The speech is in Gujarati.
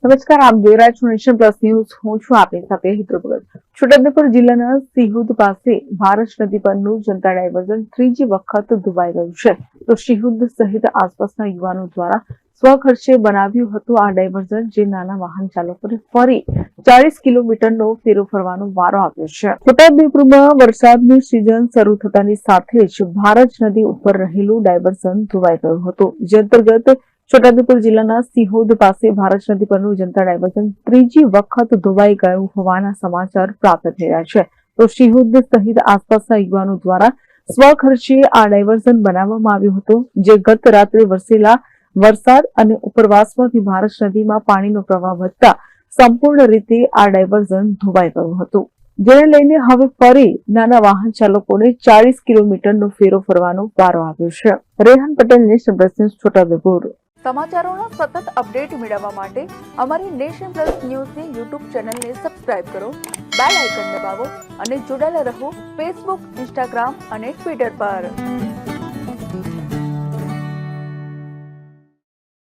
નમસ્કાર, આપ જોઈ રહ્યા છો નેશન પ્લસ ન્યૂઝ. હું છું આપની સાથે હિતલ ભગત. છોટાઉદેપુર જિલ્લાના સિહોદ પાસે ભારત નદી પરનું જનતા ડાયવર્ઝન ત્રીજી વખત ધોવાઈ ગયું છે. તો સિહોદ સહિત આસપાસના યુવાનો દ્વારા સ્વખર્ચે બનાવ્યું હતું આ ડાયવર્ઝન, જે નાના વાહન ચાલકોને ફરી 40 કિલોમીટરનો ફેરો ફરવાનો વારો આવ્યો છે. છોટાઉદેપુરમાં વરસાદની સિઝન શરૂ થતાની સાથે જ ભારત નદી ઉપર રહેલું ડાયવર્ઝન ધોવાઈ ગયું હતું, જે અંતર્ગત છોટાઉદેપુર જિલ્લાના સિહોદ પાસે ભારત નદી પરનું જનતા ડાયવર્ઝન ત્રીજી વખત ધોવાઈ ગયું હોવાના સમાચાર પ્રાપ્ત થઈ રહ્યા છે. તો સિહોદ સહિત આસપાસના યુવાનો દ્વારા સ્વખર્ચે આ ડાયવર્ઝન બનાવવામાં આવ્યું હતું, જે ગત રાત્રે વરસેલા વરસાદ અને ઉપરવાસમાંથી ભારત નદીમાં પાણીનો પ્રવાહ વધતા સંપૂર્ણ રીતે આ ડાયવર્ઝન ધોવાઈ ગયું હતું, જેને લઈને હવે ફરી નાના વાહન ચાલકોને 40 કિલોમીટરનો ફેરો ફરવાનો વારો આવ્યો છે. Rehan Patel, nation plus news, Chhota Udepur. સમાચારોનો સતત અપડેટ મેળવવા માટે અમારી નેશન પ્લસ ન્યૂઝની યુટ્યુબ ચેનલને સબસ્ક્રાઇબ કરો, બેલ આઇકન દબાવો અને જોડાયેલા રહો ફેસબુક, ઇન્સ્ટાગ્રામ અને ટ્વિટર પર.